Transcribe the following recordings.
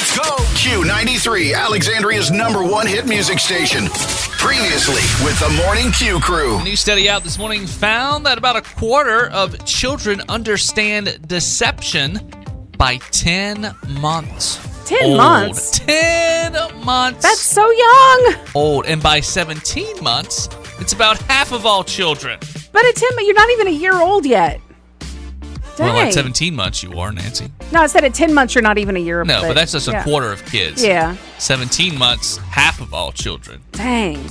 Let's go. Q93, Alexandria's #1 hit music station. Previously with the Morning Q crew. A new study out this morning found that about a quarter of children understand deception by 10 months. 10 months? 10 months. That's so young. Old. And by 17 months, it's about half of all children. But at 10, you're not even a year old yet. Dang. Well, at 17 months you are, Nancy. No, I said at 10 months you're not even a year old. No, but that's just a quarter of kids. Yeah. 17 months, half of all children. Dang.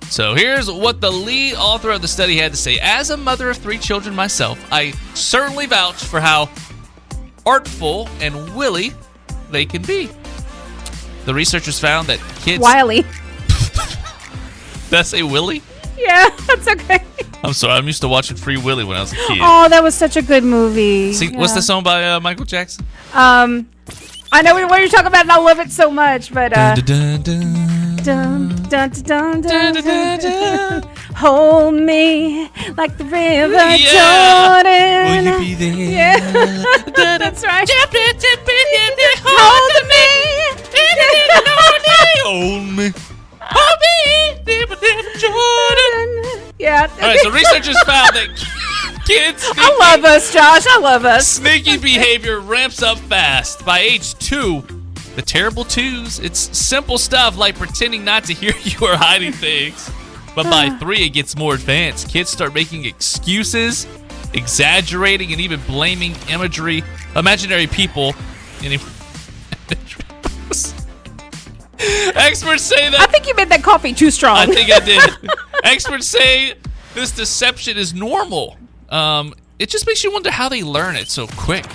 So here's what the lead author of the study had to say. As a mother of 3 children myself, I certainly vouch for how artful and willy they can be. The researchers found that kids... Wily. Did I say willy? Yeah, that's okay. I'm sorry, I'm used to watching Free Willy when I was a kid. Oh, that was such a good movie. See, what's the song by Michael Jackson? I know what you're talking about, and I love it so much, but... Dun, dun, dun, Dun, dun, dun, dun, dun, dun, dun, dun. Hold me like the river Yeah. Jordan. Will you be there? Yeah, that's right. Hold me. Jordan. Yeah. All right, so researchers found that kids... I love us, Josh. I love us. Sneaky behavior ramps up fast. By age 2, the terrible 2s, it's simple stuff like pretending not to hear you or hiding things. But by 3, it gets more advanced. Kids start making excuses, exaggerating, and even blaming imaginary people. Experts say that... I think you made that coffee too strong. I think I did. Experts say this deception is normal. It just makes you wonder how they learn it so quick.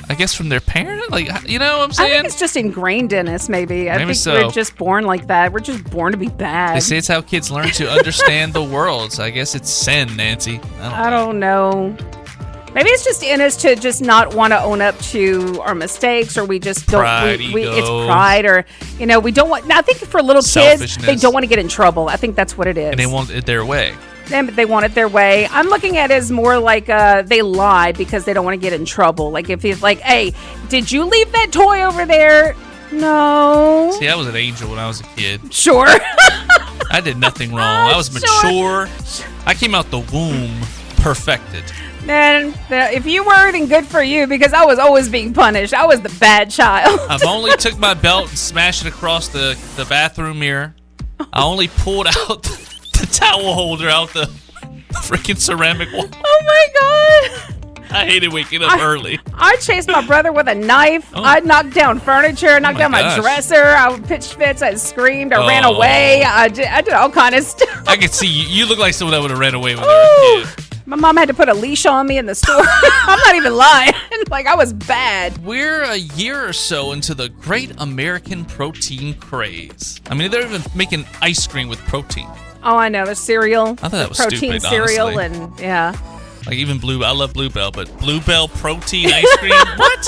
I guess from their parent? Like, you know what I'm saying? I think it's just ingrained in us, maybe. I think so. we're just born like that. We're just born to be bad. They say it's how kids learn to understand the world. So I guess it's sin, Nancy. I don't know. Maybe it's just in us to just not want to own up to our mistakes, or we just don't. Pride, It's ego. pride, or we don't want. Now, I think for little kids, Selfishness. they don't want to get in trouble. I think that's what it is. And they want it their way. They want it their way. I'm looking at it as more like they lie because they don't want to get in trouble. Like if he's like, "Hey, did you leave that toy over there?" No. See, I was an angel when I was a kid. Sure. I did nothing wrong. I was mature. I came out the womb perfected. Man, if you were, then good for you, because I was always being punished. I was the bad child. I've only took my belt and smashed it across the bathroom mirror. I only pulled out the towel holder out the freaking ceramic wall. Oh my God. I hated waking up early. I chased my brother with a knife. Oh. I knocked down furniture. I knocked down my gosh. dresser. I pitched fits. I screamed. I ran away. I did all kind of stuff. I could see you. You look like someone that would have ran away when they were a kid. My mom had to put a leash on me in the store. I'm not even lying. Like, I was bad. We're a year or so into the great American protein craze. I mean, they're even making ice cream with protein. Oh, I know. The cereal. I thought that was protein stupid, cereal, honestly. and yeah. Like even I love Bluebell, but Bluebell protein ice cream? What?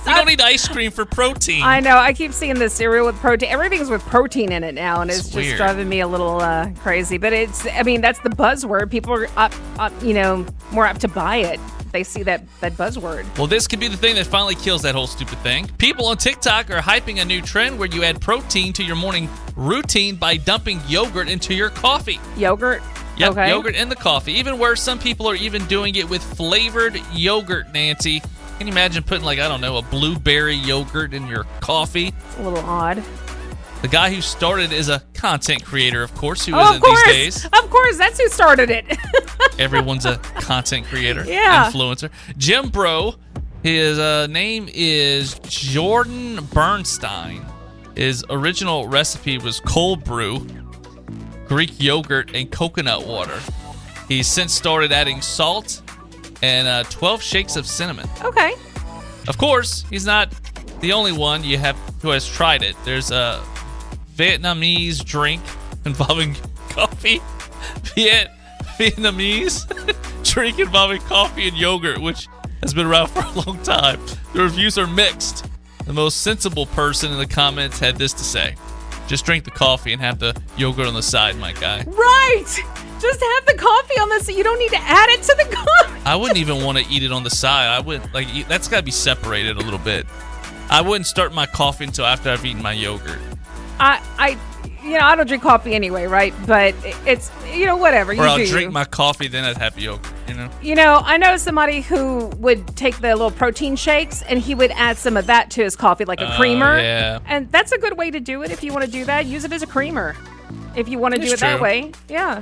We don't need ice cream for protein. I know. I keep seeing the cereal with protein. Everything's with protein in it now, and it's just weird. driving me a little crazy. But that's the buzzword. People are more apt to buy it. They see that buzzword. Well, this could be the thing that finally kills that whole stupid thing. People on TikTok are hyping a new trend where you add protein to your morning routine by dumping yogurt into your coffee. Yogurt? Yep, Okay. yogurt in the coffee. Even worse, some people are even doing it with flavored yogurt, Nancy. Can you imagine putting, a blueberry yogurt in your coffee? It's a little odd. The guy who started is a content creator, of course, who Of isn't course. these days. Of course. That's who started it. Everyone's a content creator, Yeah. influencer. Jim Bro, his name is Jordan Bernstein. His original recipe was cold brew, Greek yogurt, and coconut water. He's since started adding salt and 12 shakes of cinnamon. Okay. Of course, he's not the only one who has tried it. There's a Vietnamese drink involving coffee. Vietnamese drink involving coffee and yogurt, which has been around for a long time. The reviews are mixed. The most sensible person in the comments had this to say: just drink the coffee and have the yogurt on the side, my guy. Right. Just have the coffee on this. You don't need to add it to the coffee. I wouldn't even want to eat it on the side. I would that's got to be separated a little bit. I wouldn't start my coffee until after I've eaten my yogurt. I don't drink coffee anyway, right? But it's, whatever. Or I'll drink my coffee, then I'd have yogurt, I know somebody who would take the little protein shakes and he would add some of that to his coffee, like a creamer. Yeah. And that's a good way to do it if you want to do that. Use it as a creamer if you want to do it that way. Yeah.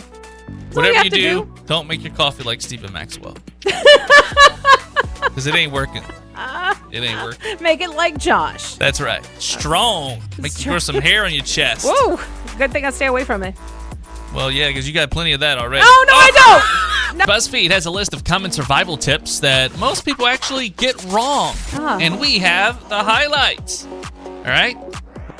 Whatever you do, don't make your coffee like Stephen Maxwell. Because it ain't working. It ain't working. Make it like Josh. That's right. Strong. Make you grow some hair on your chest. Whoa. Good thing I stay away from it. Well, yeah, because you got plenty of that already. Oh, no, I don't. No. BuzzFeed has a list of common survival tips that most people actually get wrong. And we have the highlights. All right?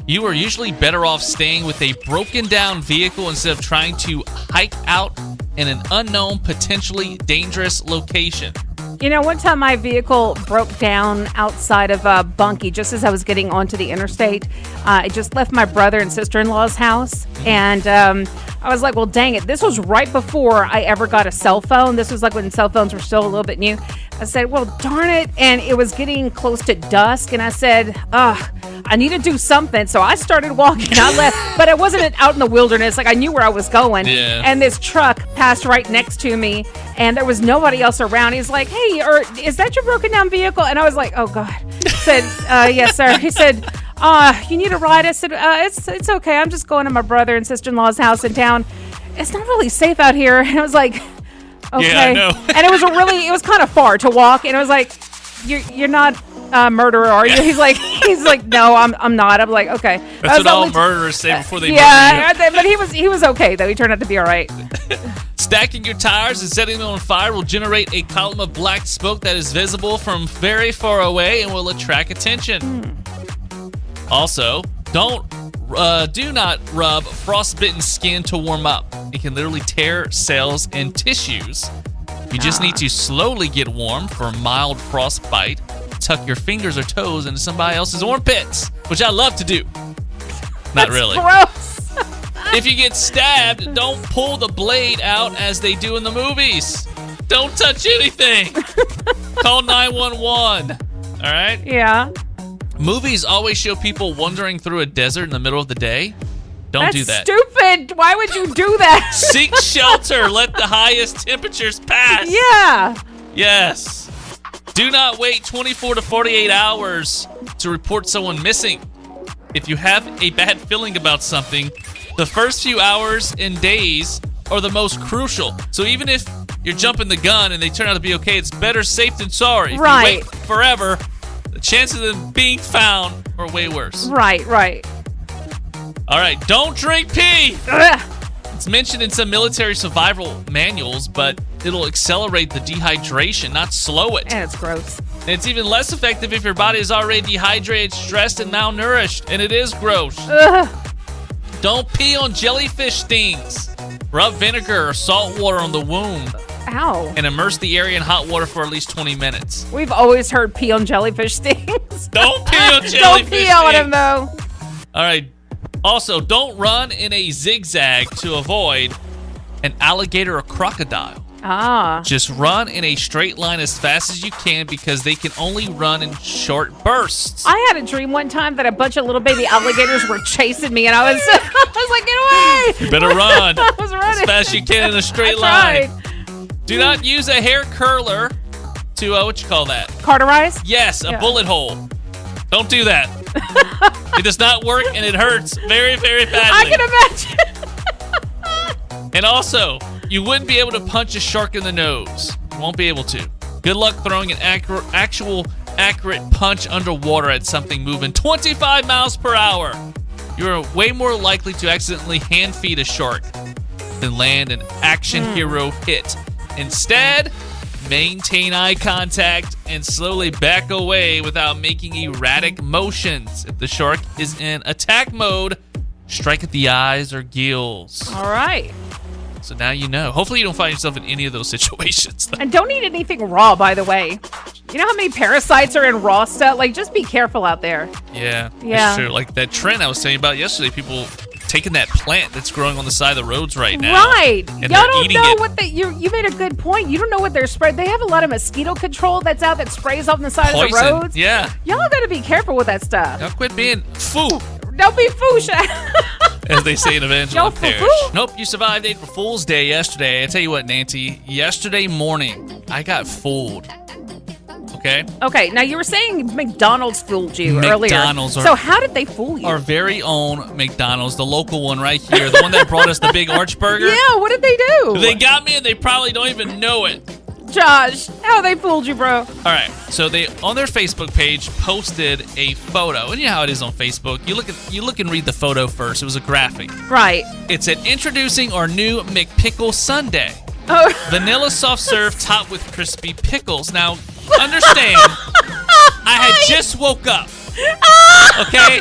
You are usually better off staying with a broken down vehicle instead of trying to hike out in an unknown, potentially dangerous location. One time my vehicle broke down outside of Bunkie just as I was getting onto the interstate. I just left my brother and sister-in-law's house, and I was like, well, dang it. This was right before I ever got a cell phone. This was like when cell phones were still a little bit new. I said, well, darn it. And it was getting close to dusk, and I said, I need to do something. So I started walking. I left, but I wasn't out in the wilderness. Like, I knew where I was going. Yeah. And this truck passed right next to me, and there was nobody else around. He's like, hey, is that your broken down vehicle? And I was like, oh, God. I said, yes, sir. He said, you need a ride? I said, it's okay. I'm just going to my brother and sister-in-law's house in town. It's not really safe out here. And I was like, okay. Yeah, I know. And it was kind of far to walk. And I was like, you're not a murderer, are you? He's like, no, I'm not. I'm like, okay. That's what all murderers say before they murder you. But he was okay though. He turned out to be all right. Stacking your tires and setting them on fire will generate a column of black smoke that is visible from very far away and will attract attention. Also, do not rub frostbitten skin to warm up. It can literally tear cells and tissues. You just need to slowly get warm for a mild frostbite. Tuck your fingers or toes into somebody else's armpits, which I love to do. Not really. Gross. If you get stabbed, don't pull the blade out as they do in the movies. Don't touch anything. Call 911. All right? Yeah. Movies always show people wandering through a desert in the middle of the day. Don't do that. That's stupid. Why would you do that? Seek shelter. Let the highest temperatures pass. Yeah. Yes. Do not wait 24 to 48 hours to report someone missing. If you have a bad feeling about something, the first few hours and days are the most crucial. So even if you're jumping the gun and they turn out to be okay, it's better safe than sorry. If you wait forever, the chances of them being found are way worse. Right. All right, don't drink pee. Ugh. It's mentioned in some military survival manuals, but it'll accelerate the dehydration, not slow it. And it's gross. And it's even less effective if your body is already dehydrated, stressed, and malnourished, and it is gross. Ugh. Don't pee on jellyfish stings. Rub vinegar or salt water on the wound. Ow. And immerse the area in hot water for at least 20 minutes. We've always heard pee on jellyfish stings. Don't pee on jellyfish Don't pee on them, though. All right. Also, don't run in a zigzag to avoid an alligator or crocodile. Just run in a straight line as fast as you can because they can only run in short bursts. I had a dream one time that a bunch of little baby alligators were chasing me, and I was like, get away! You better run I was running. as fast as you can in a straight line. Do not use a hair curler to, what you call that? Cauterize? Yes, a bullet hole. Don't do that. It does not work, and it hurts very, very badly. I can imagine. And also, you wouldn't be able to punch a shark in the nose. You won't be able to. Good luck throwing an accurate punch underwater at something moving 25 miles per hour. You're way more likely to accidentally hand feed a shark than land an action hero hit. Instead, maintain eye contact and slowly back away without making erratic motions. If the shark is in attack mode, strike at the eyes or gills. All right. So now you know. Hopefully you don't find yourself in any of those situations. And don't eat anything raw, by the way. You know how many parasites are in raw stuff? Like, just be careful out there. Yeah. It's true. Like that trend I was saying about yesterday, people taking that plant that's growing on the side of the roads right now. Right. And Y'all they're don't eating know it. what you made a good point. You don't know what they're spraying. They have a lot of mosquito control that's out that sprays off the side of the Poison. roads. Yeah. Y'all gotta be careful with that stuff. Y'all quit being foo, Don't be foolish. as they say in Evangeline Y'all Parish. foo-foo. Nope, you survived April Fool's Day yesterday. I tell you what, Nancy, yesterday morning, I got fooled. Okay? Okay, now you were saying McDonald's fooled you McDonald's earlier. So how did they fool you? Our very own McDonald's, the local one right here, the one that brought us the big arch burger. Yeah, what did they do? They got me and they probably don't even know it. Josh, how they fooled you, bro? All right, so they on their Facebook page posted a photo, and you know how it is on Facebook. You look and read the photo first. It was a graphic. Right. It said introducing our new McPickle Sundae, Oh. vanilla soft serve topped with crispy pickles. Now, understand, I had just woke up. Okay,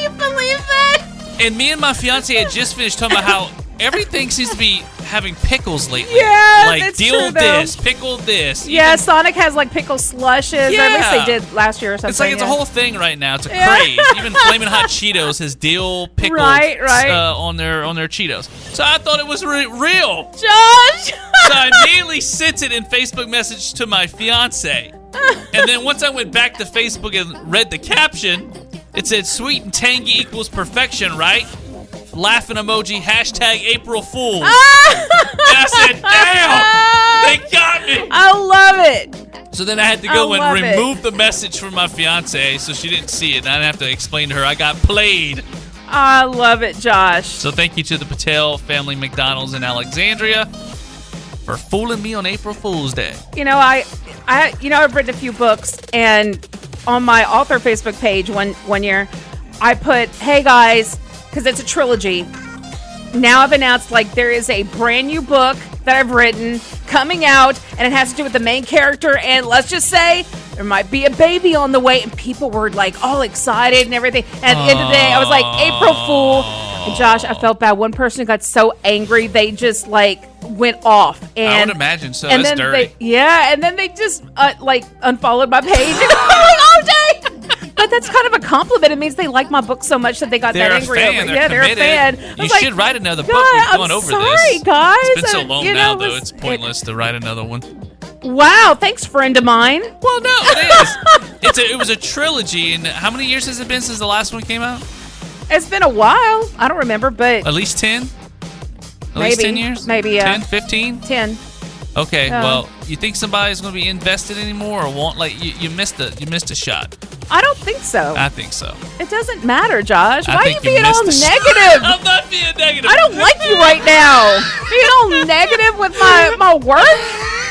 You believe that? and me and my fiance had just finished talking about how everything seems to be having pickles lately. Yeah, like it's deal true, though. this, pickle this. Yeah, Even- Sonic has like pickle slushes. Or at least Yeah. they did last year or something. It's like it's a yeah. whole thing right now. It's a Yeah. craze. Even Flamin' Hot Cheetos has dill pickles Right. on their Cheetos. So I thought it was real. Josh! So I immediately sent it in Facebook message to my fiance. And then once I went back to Facebook and read the caption, it said sweet and tangy equals perfection, right? Laughing emoji, hashtag April Fool. And I said, damn, they got me. I love it. So then I had to go I and love it. remove the message from my fiance so she didn't see it. And I didn't have to explain to her I got played. I love it, Josh. So thank you to the Patel family McDonald's in Alexandria for fooling me on April Fool's Day. You know, I've written a few books, and on my author Facebook page one year, I put, "Hey guys," because it's a trilogy. Now I've announced like there is a brand new book that I've written coming out, and it has to do with the main character. And let's just say there might be a baby on the way, and people were like all excited and everything. And at the end of the day, I was like, April Fool. And Josh, I felt bad. One person got so angry they just like went off. And I would imagine so. and That's then dirty. and then they just like unfollowed my page. And I'm like, OJ! But that's kind of a compliment. It means they like my book so much that they got They're that a angry fan. over. They're Yeah, they're a committed. fan. I You was like, should write another book. God, We've gone I'm over sorry, this. guys. It's been so long You now, know, though. It's pointless to write another one. Wow, thanks, friend of mine. Well, no, it is. It was a trilogy, and how many years has it been since the last one came out? It's been a while. I don't remember, but At least 10? At least 10 years? Maybe, yeah. 10, 15? 10. Okay, Yeah. well, you think somebody's going to be invested anymore or want, like, you missed a shot. I don't think so. I think so. It doesn't matter, Josh. I Why are you think you being all missed a shot. negative? I'm not being negative. I don't like you right now. Being all negative with my work.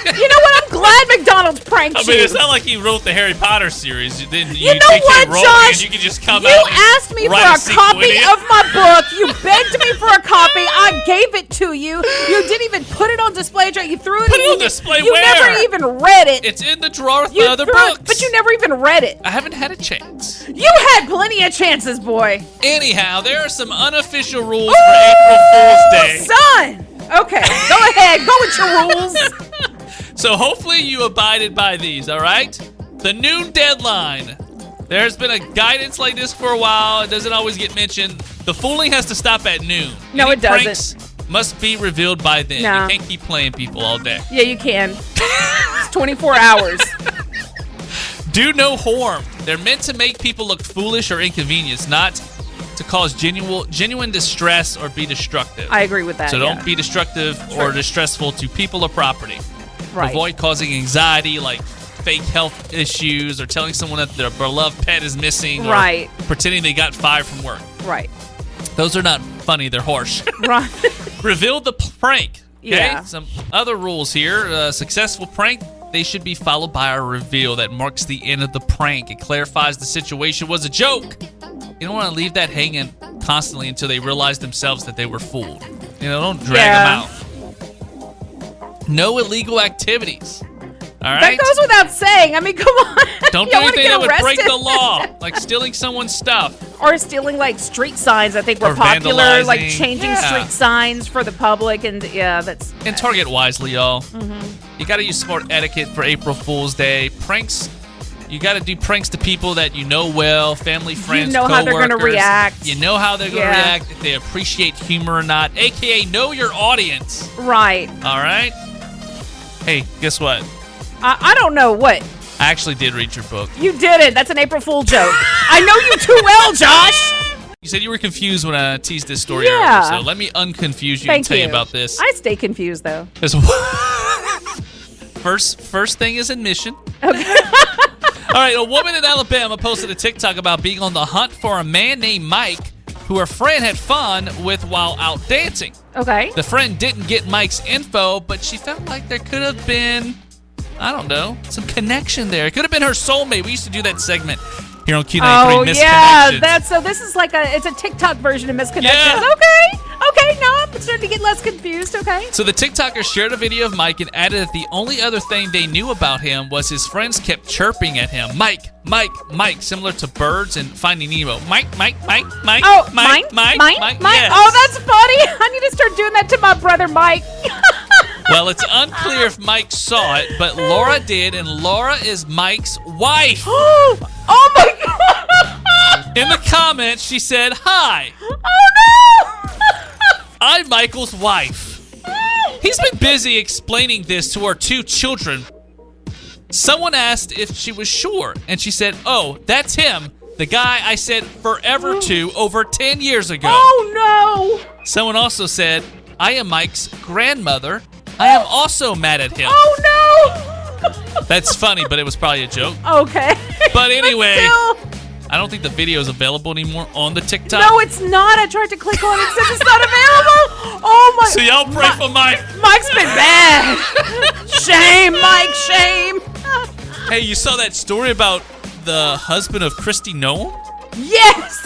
You know what? I'm glad McDonald's pranked I mean, you. it's not like he wrote the Harry Potter series. You You know J.K. what, Rowling, Josh? and you could just come You out and asked me for write a sequel copy in it. of my book. You begged me for a copy. I gave it to you. You didn't even put it on display. You threw it Put in. it on display You where? never even read it. It's in the drawer with You my other threw books. it, but you never even read it. I haven't had a chance. You had plenty of chances, boy. Anyhow, there are some unofficial rules for April Fool's Day. Son. Okay, go ahead. Go with your rules. So hopefully you abided by these, all right? The noon deadline. There's been a guidance like this for a while. It doesn't always get mentioned. The fooling has to stop at noon. No, Any it doesn't. Pranks must be revealed by then. No. You can't keep playing people all day. Yeah, you can. It's 24 hours. Do no harm. They're meant to make people look foolish or inconvenienced, not to cause genuine distress or be destructive. I agree with that. So yeah. don't be destructive or distressful to people or property. Right. Avoid causing anxiety like fake health issues or telling someone that their beloved pet is missing Right. or pretending they got fired from work. Right. Those are not funny. They're harsh. Right. Reveal the prank. Okay? Yeah. Some other rules here. A successful prank, they should be followed by a reveal that marks the end of the prank. It clarifies the situation was a joke. You don't want to leave that hanging constantly until they realize themselves that they were fooled. You know, don't drag them out. No illegal activities. All right? That goes without saying. I mean, come on. Don't do You wanna anything get that would break arrested? the law, like stealing someone's stuff. Or stealing like street signs. I think were Or popular, like vandalizing. changing Yeah. street signs for the public, and yeah, that's. And target wisely, y'all. Mm-hmm. You got to use smart etiquette for April Fool's Day. Pranks, You got to do pranks to people that you know well, family, friends, You know how they're going to coworkers. react. You know how they're going to react, if they appreciate humor or not, a.k.a. know your audience. Right. All right? Hey, guess what? I don't know what. I actually did read your book. You didn't. That's an April Fool joke. I know you too well, Josh. You said you were confused when I teased this story Yeah. earlier, so let me unconfuse you Thank and tell you you about this. I stay confused, though. First thing is admission. Okay. All right, a woman in Alabama posted a TikTok about being on the hunt for a man named Mike who her friend had fun with while out dancing. Okay. The friend didn't get Mike's info, but she felt like there could have been, I don't know, some connection there. It could have been her soulmate. We used to do that segment here on Q93, Oh, Misconnections. yeah. So this is like it's a TikTok version of Misconnections. Yeah. Okay, now I'm starting to get less confused, okay? So the TikToker shared a video of Mike and added that the only other thing they knew about him was his friends kept chirping at him. Mike, Mike, Mike, similar to birds and Finding Nemo. Mike, Mike, Mike, Mike, Oh, Mike, mine? Mike. Yes. Oh, that's funny. I need to start doing that to my brother Mike. Well, it's unclear if Mike saw it, but Laura did, and Laura is Mike's wife. Oh, my God. In the comments, she said, "Hi, Oh, no. I'm Michael's wife." He's been busy explaining this to our 2 children. Someone asked if she was sure, and she said, "Oh, that's him, the guy I said forever to over 10 years ago." Oh, no. Someone also said, "I am Mike's grandmother. I am also mad at him." Oh, no. That's funny, but it was probably a joke. Okay. But anyway, Still, I don't think the video is available anymore on the TikTok. no, it's not. I tried to click on it. It says it's not available. Oh, my. So y'all pray for Mike. Mike's been bad. Shame, Mike, shame. Hey, you saw that story about the husband of Christy Noam? Yes.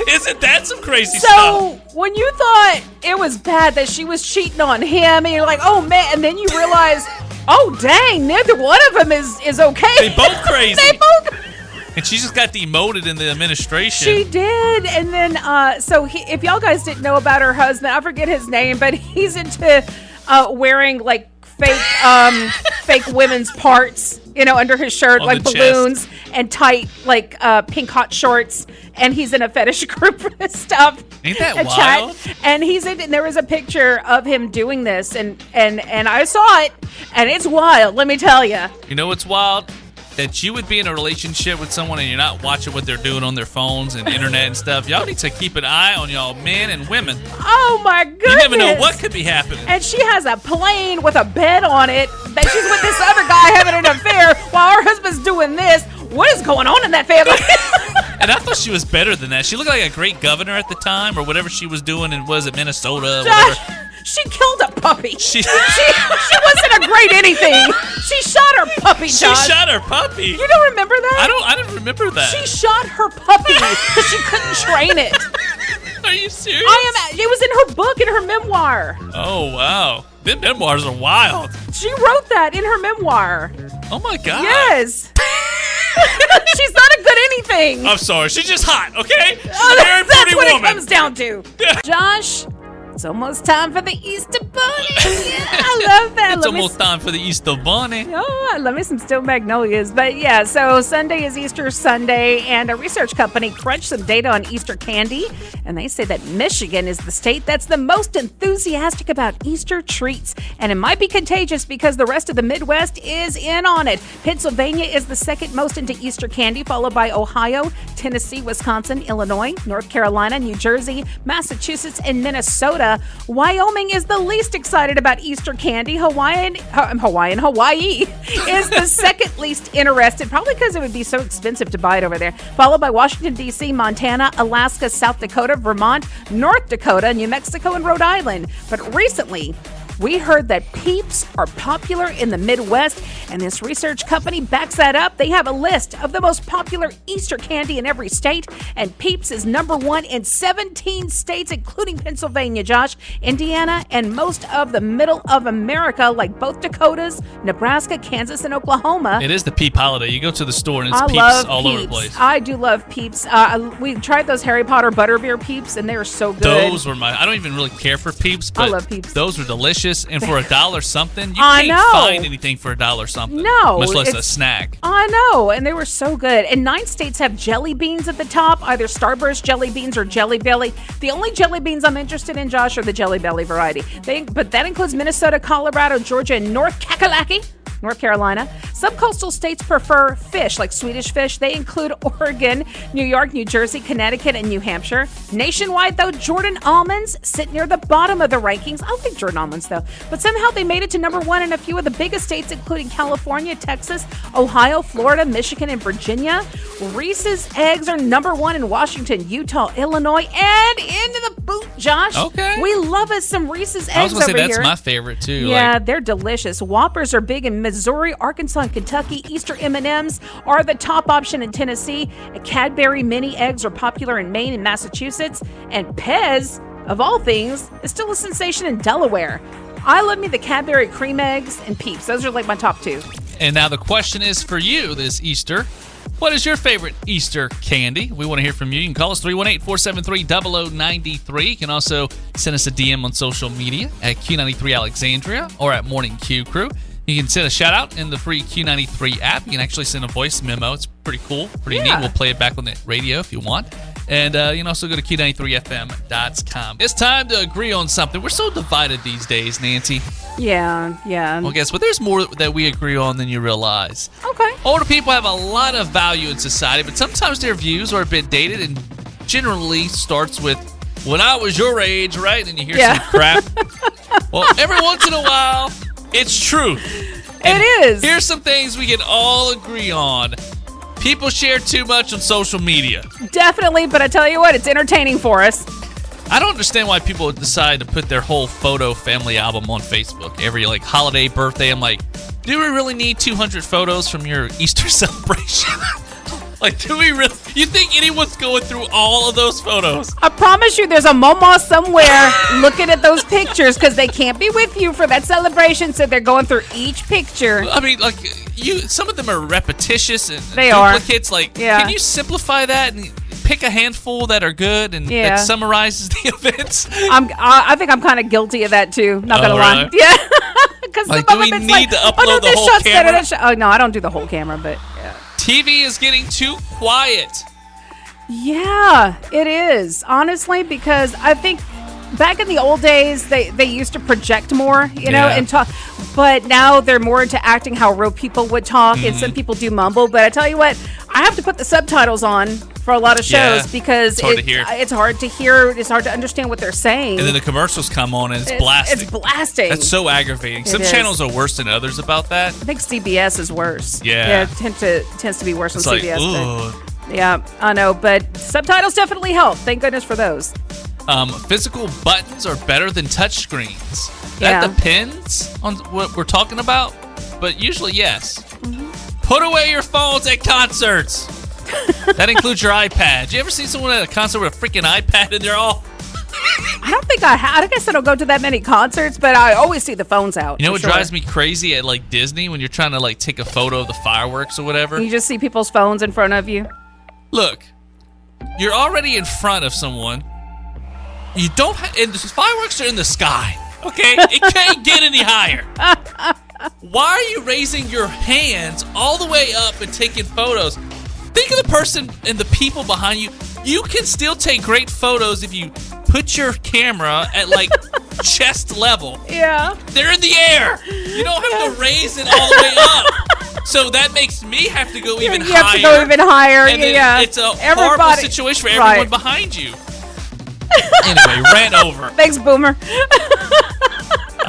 Isn't that some crazy So stuff? when you thought it was bad that she was cheating on him, and you're like, oh man, and then you realize, oh dang, neither one of them is okay. They both crazy. They both. And she just got demoted in the administration. She did, and then if y'all guys didn't know about her husband, I forget his name, but he's into wearing like fake women's parts, under his shirt, On like the balloons and tight, like pink hot shorts, and he's in a fetish group for this stuff. Ain't that A wild? chat. And and there was a picture of him doing this, and I saw it, and it's wild. Let me tell you. You know what's wild? That you would be in a relationship with someone and you're not watching what they're doing on their phones and internet and stuff. Y'all need to keep an eye on y'all men and women. Oh my goodness! You never know what could be happening. And she has a plane with a bed on it that she's with this other guy having an affair while her husband's doing this. What is going on in that family? And I thought she was better than that. She looked like a great governor at the time, or whatever she was doing in, was it Minnesota? Josh, Whatever. she killed a puppy. She wasn't a great anything. She shot her puppy, she Josh. shot her puppy. You don't remember that? I didn't remember that. She shot her puppy because she couldn't train it. Are you serious? It was in her book, in her memoir. Oh wow, them memoirs are wild. She wrote that in her memoir. Oh my god. Yes. She's not a good anything. I'm sorry, she's just hot, okay? She's Oh, a very that's pretty what woman. it comes down to. Josh, it's almost time for the Easter Bunny. Yeah, I love that. It's almost time for the Easter Bunny. Oh, I love me some Still Magnolias. But yeah, so Sunday is Easter Sunday, and a research company crunched some data on Easter candy, and they say that Michigan is the state that's the most enthusiastic about Easter treats, and it might be contagious because the rest of the Midwest is in on it. Pennsylvania is the second most into Easter candy, followed by Ohio, Tennessee, Wisconsin, Illinois, North Carolina, New Jersey, Massachusetts, and Minnesota. Wyoming is the least excited about Easter candy. Hawaii is the second least interested, probably because it would be so expensive to buy it over there. Followed by Washington, D.C., Montana, Alaska, South Dakota, Vermont, North Dakota, New Mexico, and Rhode Island. But recently, we heard that Peeps are popular in the Midwest, and this research company backs that up. They have a list of the most popular Easter candy in every state, and Peeps is number 1 in 17 states, including Pennsylvania, Josh, Indiana, and most of the middle of America, like both Dakotas, Nebraska, Kansas, and Oklahoma. It is the Peep holiday. You go to the store and it's I Peeps love all Peeps. over the place. I do love Peeps. We tried those Harry Potter Butterbeer Peeps, and they are so good. Those were I don't even really care for Peeps, but I love Peeps. those were delicious. delicious, and for $1 something, you I can't know. find anything for $1 something. No, much less a it's- snack. I know, and they were so good. And 9 states have jelly beans at the top, either Starburst jelly beans or Jelly Belly. The only jelly beans I'm interested in, Josh, are the Jelly Belly variety. But that includes Minnesota, Colorado, Georgia, and North Carolina. Some coastal states prefer fish, like Swedish fish. They include Oregon, New York, New Jersey, Connecticut, and New Hampshire. Nationwide, though, Jordan almonds sit near the bottom of the rankings. I like Jordan almonds, though. But somehow they made it to number 1 in a few of the biggest states, including California, Texas, Ohio, Florida, Michigan, and Virginia. Reese's eggs are number 1 in Washington, Utah, Illinois, and into the boot, Josh. Okay. We love us some Reese's eggs I was going to over say, that's here. my favorite, too. Yeah, Like, they're delicious. Whoppers are big in Missouri, Arkansas, and Kentucky. Easter M&Ms are the top option in Tennessee. Cadbury mini eggs are popular in Maine and Massachusetts. And Pez, of all things, is still a sensation in Delaware. I love me the Cadbury cream eggs and Peeps. Those are like my top 2. and now the question is for you this Easter. What is your favorite Easter candy? We want to hear from you. You can call us 318-473-0093. You can also send us a DM on social media at Q93 Alexandria or at Morning Q Crew. You can send a shout out in the free Q93 app. You can actually send a voice memo. It's pretty cool, pretty neat. We'll play it back on the radio if you want. And you can also go to Q93FM.com. It's time to agree on something. We're so divided these days, Nancy. Yeah. Well, guess what? There's more that we agree on than you realize. Okay. Older people have a lot of value in society, but sometimes their views are a bit dated and generally starts with, when I was your age, right? And you hear some crap. Well, every once in a while, it's true. And it is. Here's some things we can all agree on. People share too much on social media. Definitely, but I tell you what, it's entertaining for us. I don't understand why people decide to put their whole photo family album on Facebook every like holiday, birthday. I'm like, do we really need 200 photos from your Easter celebration? Like, do we really? You think anyone's going through all of those photos? I promise you there's a mama somewhere looking at those pictures because they can't be with you for that celebration, so they're going through each picture. I mean, like, some of them are repetitions and They are. duplicates. Like, can you simplify that and pick a handful that are good and that summarizes the events? I think I'm kind of guilty of that too. Not gonna lie. Really? Yeah. Because Like, do we need to upload the whole camera? Oh no, I don't do the whole camera, but yeah. TV is getting too quiet. Yeah, it is, honestly, because I think back in the old days, they used to project more, you know, and talk. But now they're more into acting how real people would talk, and some people do mumble. But I tell you what, I have to put the subtitles on for a lot of shows because it's hard to hear. It's hard to hear. It's hard to understand what they're saying. And then the commercials come on and it's blasting. It's blasting. That's so aggravating. Some channels are worse than others about that. I think CBS is worse. Yeah. It tends to be worse It's on like, CBS. ugh. Yeah, I know, but subtitles definitely help. Thank goodness for those. Physical buttons are better than touch screens. Yeah. That depends on what we're talking about, but usually yes. Put away your phones at concerts. That includes your iPad. You ever see someone at a concert with a freaking iPad in their all? I don't think I have. I guess I don't go to that many concerts, but I always see the phones out. You know what drives me crazy at like Disney when you're trying to like take a photo of the fireworks or whatever? You just see people's phones in front of you. Look, you're already in front of someone. You don't and the fireworks are in the sky, okay? It can't get any higher. Why are you raising your hands all the way up and taking photos? Think of the person and the people behind you. You can still take great photos if you put your camera at like chest level. Yeah. They're in the air. You don't have to raise it all the way up. So that makes me have to go even higher. You have to go even higher. And then it's a horrible situation for everyone behind you. Anyway, ran over. Thanks, Boomer.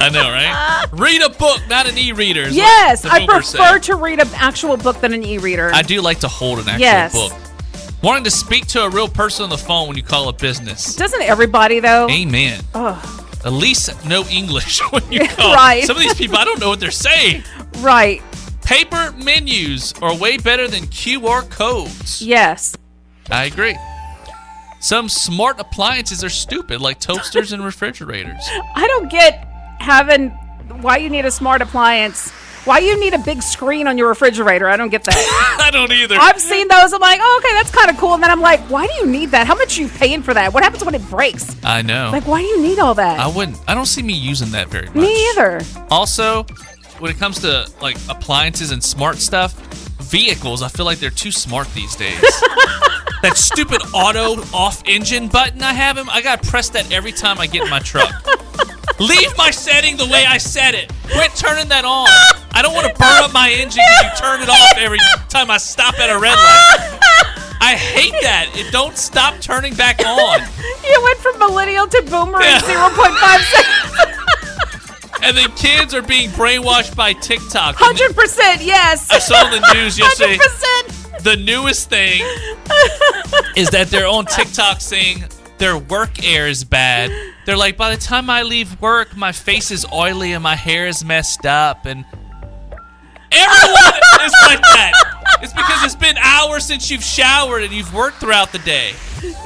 I know, right? Read a book, not an e-reader. Yes, I prefer to read an actual book than an e-reader. I do like to hold an actual book. Wanting to speak to a real person on the phone when you call a business. Doesn't everybody, though? Amen. Ugh. At least know English when you call. Right. Some of these people, I don't know what they're saying. Right. Paper menus are way better than QR codes. Yes. I agree. Some smart appliances are stupid, like toasters and refrigerators. I don't get why you need a smart appliance Why you need a big screen on your refrigerator? I don't get that. I don't either. I've seen those. I'm like, oh, okay, that's kind of cool. And then I'm like, why do you need that? How much are you paying for that? What happens when it breaks? I know. Like, why do you need all that? I don't see me using that very much. Me either. Also, when it comes to like appliances and smart stuff, vehicles, I feel like they're too smart these days. That stupid auto off engine button I have I gotta press that every time I get in my truck. Leave my setting the way I set it. Quit turning that on. I don't want to burn up my engine if you turn it off every time I stop at a red light. I hate that. It don't stop turning back on. You went from millennial to boomer in 0.5 seconds. And then kids are being brainwashed by TikTok. 100%, yes. I saw in the news yesterday. 100%. The newest thing is that they're on TikTok saying their work air is bad. They're like, by the time I leave work, my face is oily and my hair is messed up. And everyone is like that. It's because it's been hours since you've showered and you've worked throughout the day.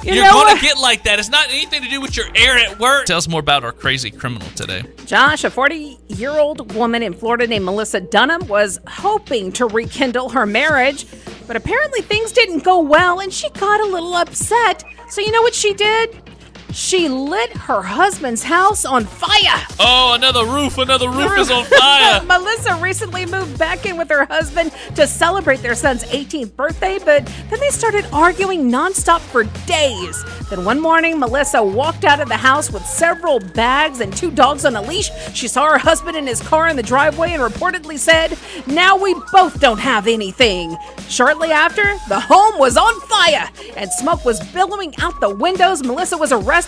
You're going to get like that. It's not anything to do with your air at work. Tell us more about our crazy criminal today. Josh, a 40-year-old woman in Florida named Melissa Dunham was hoping to rekindle her marriage, but apparently things didn't go well and she got a little upset. So you know what she did? She lit her husband's house on fire. Oh, another roof is on fire. Melissa recently moved back in with her husband to celebrate their son's 18th birthday, but then they started arguing nonstop for days. Then one morning, Melissa walked out of the house with several bags and 2 dogs on a leash. She saw her husband in his car in the driveway and reportedly said, "Now we both don't have anything." Shortly after, the home was on fire and smoke was billowing out the windows. Melissa was arrested.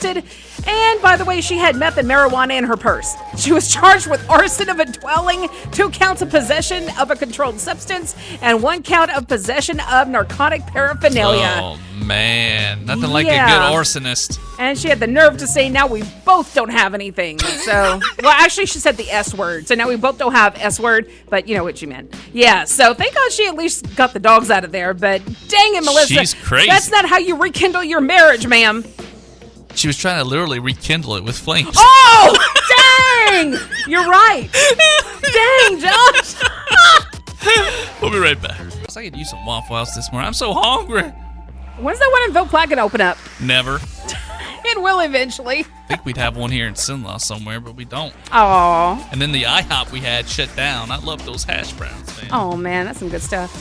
And by the way, she had meth and marijuana in her purse. She was charged with arson of a dwelling, 2 counts of possession of a controlled substance, and 1 count of possession of narcotic paraphernalia. Oh, man. Nothing like a good arsonist. And she had the nerve to say, now we both don't have anything. So, well, actually, she said the S word. So now we both don't have S word, but you know what she meant. Yeah, so thank God she at least got the dogs out of there. But dang it, Melissa. She's crazy. That's not how you rekindle your marriage, ma'am. She was trying to literally rekindle it with flames. Oh, dang! You're right. Dang, Josh. We'll be right back. I could use some Waffle House this morning. I'm so hungry. When's that one in Ville Platte gonna open up? Never. It will eventually. I think we'd have one here in Sinlaw somewhere, but we don't. Oh. And then the IHOP we had shut down. I love those hash browns, man. Oh, man, that's some good stuff.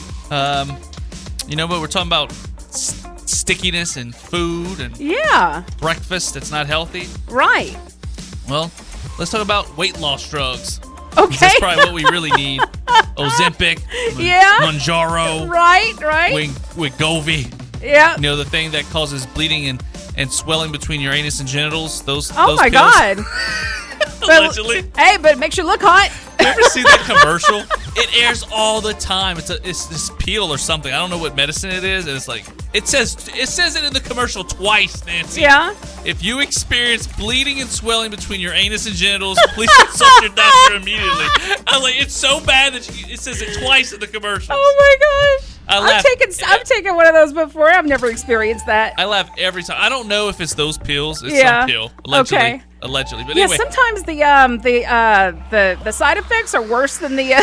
You know what? We're talking about stickiness and food and breakfast that's not healthy. Right. Well, let's talk about weight loss drugs. Okay. That's probably what we really need. Ozempic, Mounjaro. Right. Wegovy. Yeah. You know, the thing that causes bleeding and swelling between your anus and genitals. Those my pills. God. Allegedly. Hey, but it makes you look hot. You ever see that commercial? It airs all the time. It's this peel or something. I don't know what medicine it is. And it's like, it says it in the commercial twice, Nancy. Yeah. If you experience bleeding and swelling between your anus and genitals, please consult your doctor immediately. I'm like, it's so bad that it says it twice in the commercial. Oh my gosh. I've taken one of those before. I've never experienced that. I laugh every time. I don't know if it's those pills. It's some pill. Allegedly. Okay. Allegedly. But yeah, anyway. sometimes the side effects are worse than the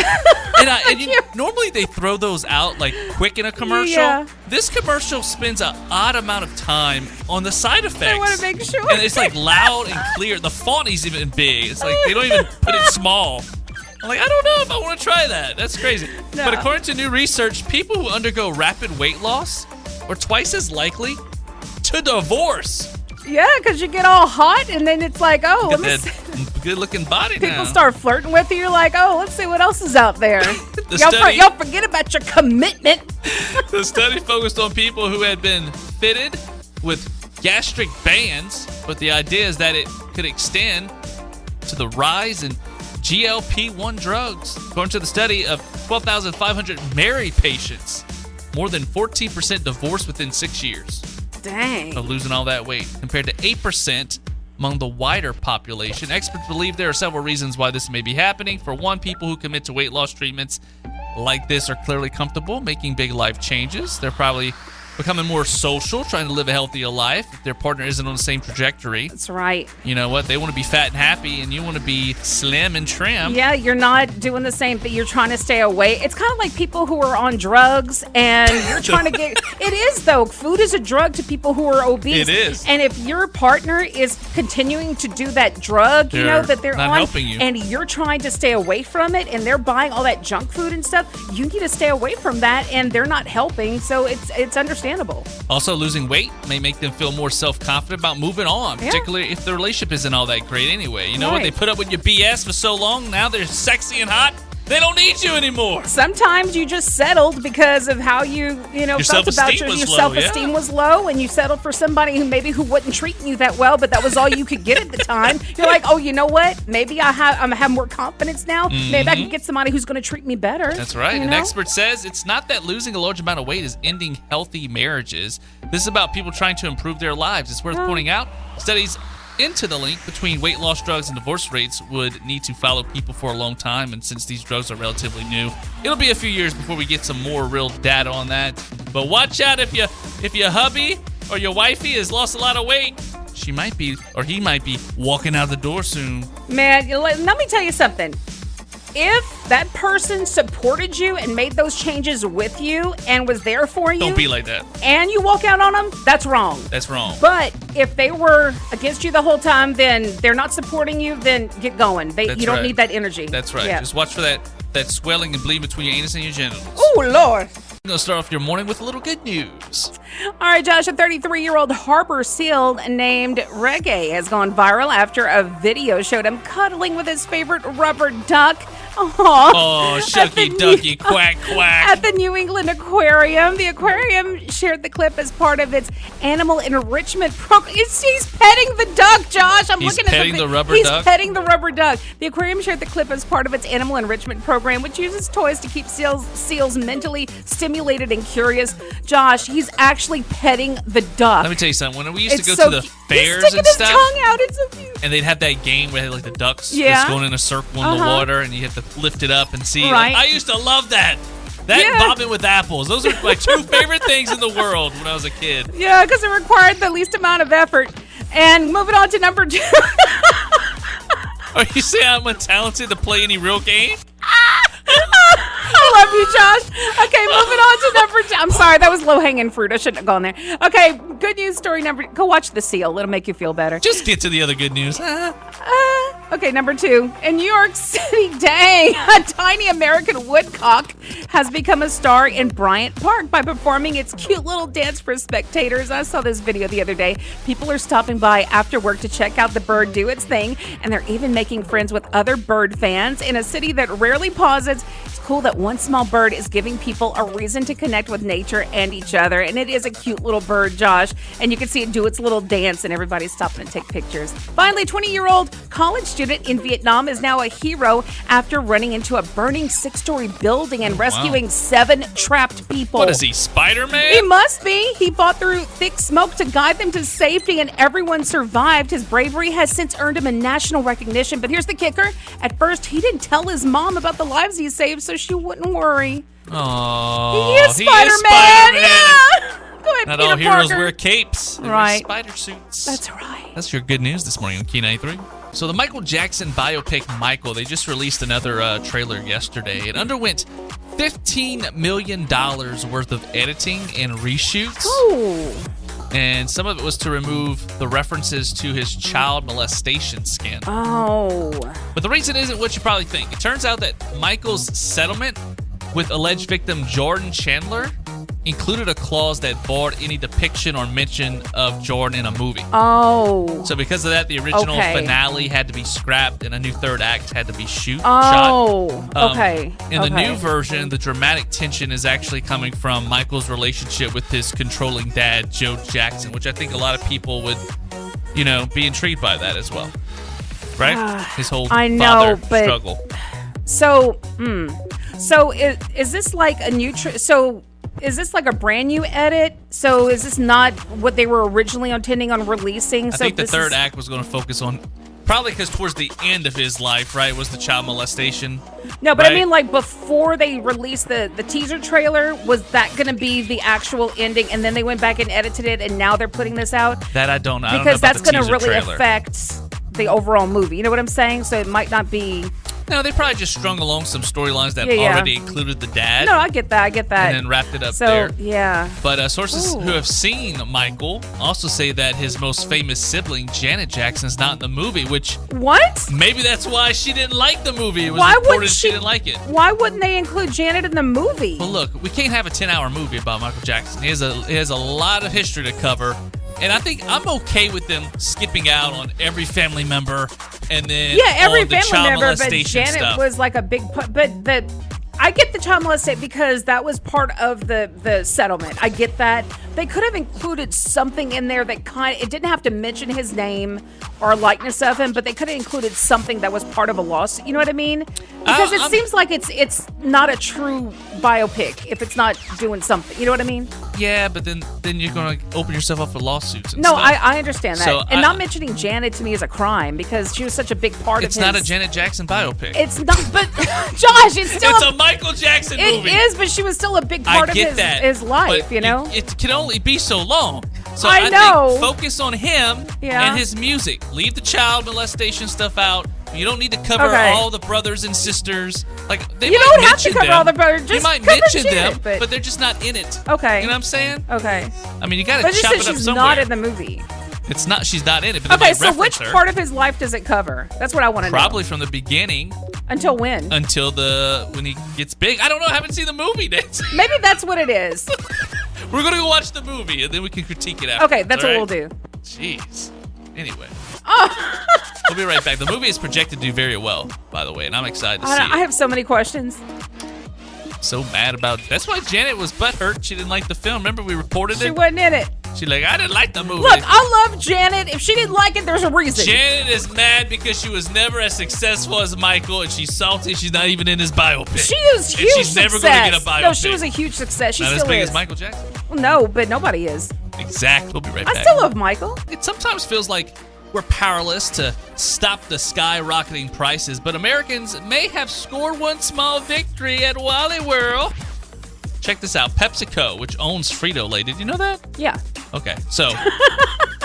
normally they throw those out like quick in a commercial. Yeah. This commercial spends an odd amount of time on the side effects. I want to make sure. And it's like loud and clear. The font is even big. It's like they don't even put it small. I'm like, I don't know if I want to try that. That's crazy. No. But according to new research, people who undergo rapid weight loss are twice as likely to divorce. Yeah, because you get all hot, and then it's like, oh, let me see. Good-looking body now. People start flirting with you. You're like, oh, let's see what else is out there. Y'all forget about your commitment. The study focused on people who had been fitted with gastric bands, but the idea is that it could extend to the rise in GLP-1 drugs. According to the study of 12,500 married patients, more than 14% divorced within 6 years. Dang. Of losing all that weight, compared to 8% among the wider population. Experts believe there are several reasons why this may be happening. For one, people who commit to weight loss treatments like this are clearly comfortable making big life changes. They're probably becoming more social, trying to live a healthier life. If their partner isn't on the same trajectory, That's right. you know what? They want to be fat and happy, and you want to be slim and trim. Yeah, you're not doing the same thing. You're trying to stay away. It's kind of like people who are on drugs and you're trying to get. It is, though. Food is a drug to people who are obese. It is. And if your partner is continuing to do that drug, that they're not on, helping you. and you're trying to stay away from it, and they're buying all that junk food and stuff, you need to stay away from that, and they're not helping. So it's understandable. Also, losing weight may make them feel more self-confident about moving on, particularly if the relationship isn't all that great anyway. You know what? They put up with your BS for so long, now they're sexy and hot. They don't need you anymore. Sometimes you just settled because of how you felt about your self-esteem was low, and you settled for somebody who wasn't treating you that well, but that was all you could get at the time. You're like, oh, you know what? Maybe I have more confidence now. Maybe I can get somebody who's going to treat me better. That's right. An expert says it's not that losing a large amount of weight is ending healthy marriages. This is about people trying to improve their lives. It's worth pointing out. Studies into the link between weight loss drugs and divorce rates would need to follow people for a long time, and since these drugs are relatively new, it'll be a few years before we get some more real data on that. But watch out if your hubby or your wifey has lost a lot of weight. She might be, or he might be, walking out the door soon. Man, let me tell you something. If that person supported you and made those changes with you and was there for you, don't be like that. And you walk out on them, that's wrong. That's wrong. But if they were against you the whole time, then they're not supporting you, then get going. You don't need that energy. That's right. Yeah. Just watch for that swelling and bleeding between your anus and your genitals. Oh, Lord. I'm going to start off your morning with a little good news. All right, Josh, a 33-year-old harbor seal named Reggae has gone viral after a video showed him cuddling with his favorite rubber duck. Aww. Oh, shucky ducky, quack, quack. At the New England Aquarium. The aquarium shared the clip as part of its animal enrichment program. He's petting the duck, Josh. He's petting the rubber duck? He's petting the rubber duck. The aquarium shared the clip as part of its animal enrichment program, which uses toys to keep seals mentally stimulated and curious. Josh, he's actually petting the duck. Let me tell you something. When we used to go to the fairs he's and his stuff, tongue out. It's so cute. And they'd have that game where they had like the ducks just going in a circle in the water, and you have to lift it up and see. Right. I used to love that. And bobbing with apples. Those are my two favorite things in the world when I was a kid. Yeah, because it required the least amount of effort. And moving on to number 2. Are you saying I'm untalented to play any real game? I love you, Josh. Okay, moving on to number 2. I'm sorry, that was low-hanging fruit. I shouldn't have gone there. Okay, good news story number. Go watch The Seal. It'll make you feel better. Just get to the other good news. Okay, number 2. In New York City, dang, a tiny American woodcock has become a star in Bryant Park by performing its cute little dance for spectators. I saw this video the other day. People are stopping by after work to check out the bird do its thing, and they're even making friends with other bird fans in a city that rarely pauses. It's cool that one small bird is giving people a reason to connect with nature and each other, and it is a cute little bird, Josh, and you can see it do its little dance, and everybody's stopping to take pictures. Finally, 20-year-old college student in Vietnam is now a hero after running into a burning 6-story building and rescuing 7 trapped people. What is he, Spider-Man? He must be. He fought through thick smoke to guide them to safety, and everyone survived. His bravery has since earned him a national recognition, but here's the kicker. At first, he didn't tell his mom about the lives he saved, so she wouldn't worry. Oh, he is Spider-Man. Yeah. Go ahead, Not Peter all heroes Parker. wear capes. They wear spider suits. That's right. That's your good news this morning on Key 93. So the Michael Jackson biopic Michael, they just released another trailer yesterday. It underwent $15 million worth of editing and reshoots. Ooh. And some of it was to remove the references to his child molestation scandal. Oh. But the reason isn't what you probably think. It turns out that Michael's settlement with alleged victim Jordan Chandler included a clause that barred any depiction or mention of Jordan in a movie. Oh. So because of that, the original finale had to be scrapped and a new third act had to be shot. Okay. In the new version, the dramatic tension is actually coming from Michael's relationship with his controlling dad, Joe Jackson, which I think a lot of people would, be intrigued by that as well. Right? His whole father struggle. So is this like a new... Is this like a brand new edit? So is this not what they were originally intending on releasing? I think the third act was going to focus on Probably because towards the end of his life, right, was the child molestation. No, but right? I mean, like, before they released the teaser trailer, was that going to be the actual ending? And then they went back and edited it, and now they're putting this out? That I don't know. Because that's going to really affect the overall movie. You know what I'm saying? So it might not be... No, they probably just strung along some storylines that Yeah. already included the dad. No, I get that. And then wrapped it up there. Yeah. But sources Ooh. who have seen Michael also say that his most famous sibling, Janet Jackson, is not in the movie, which... What? Maybe that's why she didn't like the movie. It was Why reported would she didn't like it. Why wouldn't they include Janet in the movie? Well, look, we can't have a 10-hour movie about Michael Jackson. He has a lot of history to cover. And I think I'm okay with them skipping out on every family member and then every on the family child member, but molestation Janet stuff. was like a big but I get the child molestation because that was part of the settlement. I get that. They could have included something in there that it didn't have to mention his name or likeness of him, but they could have included something that was part of a lawsuit. You know what I mean? Because it seems like it's not a true biopic if it's not doing something. You know what I mean? Yeah, but then you're going to open yourself up for lawsuits and No, stuff. I understand that. So and not mentioning Janet to me is a crime because she was such a big part of his... It's not a Janet Jackson biopic. It's not, but Josh, it's still It's a Michael Jackson movie. It is, but she was still a big part of his life, but you know? It can only be so long. So I know. think focus on him Yeah. and his music. Leave the child molestation stuff out. You don't need to cover Okay. all the brothers and sisters. Like they You might don't have to mention cover them. all the brothers. You Just might cover mention Janet, them, but they're just not in it. Okay. You know what I'm saying? Okay. I mean, you got to But just chop that it up she's somewhere. not in the movie. It's not. She's not in it. But they Okay, might so reference which her. part of his life does it cover? That's what I want to know. Probably from the beginning Until when? until when he gets big. I don't know. I haven't seen the movie, Nancy. Maybe that's what it is. We're gonna go watch the movie and then we can critique it after. Okay, that's what we'll do. Jeez. Anyway. Oh. We'll be right back. The movie is projected to do very well, by the way, and I'm excited to see I it. have so many questions. So mad about it. That's why Janet was butthurt. She didn't like the film. Remember we reported She it? wasn't in it. She's like, I didn't like the movie. Look, I love Janet. If she didn't like it, there's a reason. Janet is mad because she was never as successful as Michael, and she's salty she's not even in his biopic. She is huge. And she's never success. going to get a biopic. No, she was a huge success. She Not still as big is. as Michael Jackson. Well, no, but nobody is. Exactly. We'll be right back. I still love Michael. It sometimes feels like we're powerless to stop the skyrocketing prices, but Americans may have scored one small victory at Wally World. Check this out. PepsiCo, which owns Frito-Lay. Did you know that? Yeah. Okay, so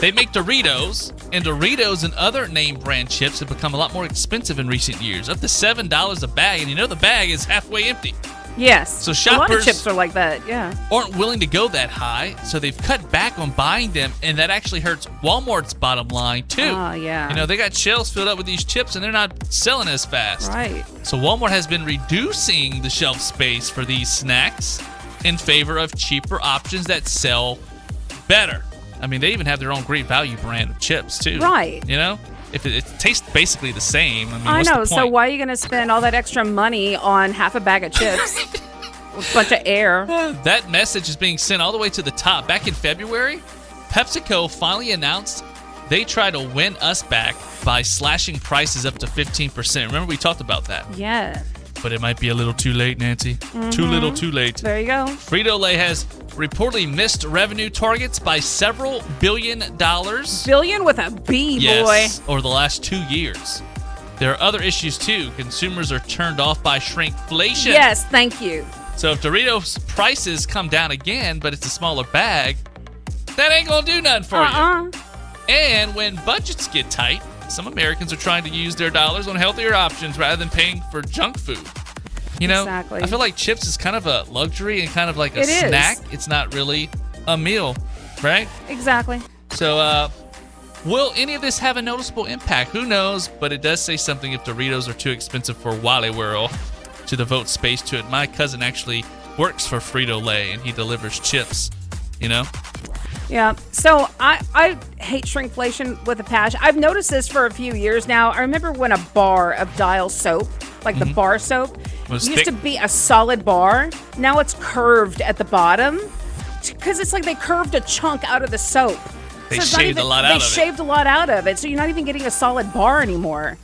they make Doritos, and Doritos and other name brand chips have become a lot more expensive in recent years, up to $7 a bag, and you know the bag is halfway empty. Yes. So a lot of shoppers- chips are like that. Yeah. Aren't willing to go that high, so they've cut back on buying them, and that actually hurts Walmart's bottom line too. Oh, yeah. You know, they got shelves filled up with these chips, and they're not selling as fast. Right. So Walmart has been reducing the shelf space for these snacks in favor of cheaper options that sell better. I mean, they even have their own great value brand of chips too. Right. You know, if it tastes basically the same. I mean, I what's know. the So point? why are you going to spend all that extra money on half a bag of chips with a bunch of air? That message is being sent all the way to the top. Back in February, PepsiCo finally announced they try to win us back by slashing prices up to 15%. Remember, we talked about that. Yeah. But it might be a little too late, Nancy. Too little, too late. There you go. Frito-Lay has reportedly missed revenue targets by several $billion. Billion with a B, Yes, boy. over the last 2 years. There are other issues, too. Consumers are turned off by shrinkflation. Yes, thank you. So if Doritos prices come down again, but it's a smaller bag, that ain't gonna do nothing for you. And when budgets get tight, some Americans are trying to use their dollars on healthier options rather than paying for junk food. You know, Exactly. I feel like chips is kind of a luxury and kind of like a It is. snack. It's not really a meal, right? Exactly. So, will any of this have a noticeable impact? Who knows? But it does say something if Doritos are too expensive for Wally World to devote space to it. My cousin actually works for Frito-Lay, and he delivers chips, you know? Yeah. So I hate shrinkflation with a passion. I've noticed this for a few years now. I remember when a bar of Dial soap, like the bar soap, Was used thick. to be a solid bar. Now it's curved at the bottom because it's like they curved a chunk out of the soap. They it's not shaved a lot out of it. They shaved a lot out of it. So you're not even getting a solid bar anymore.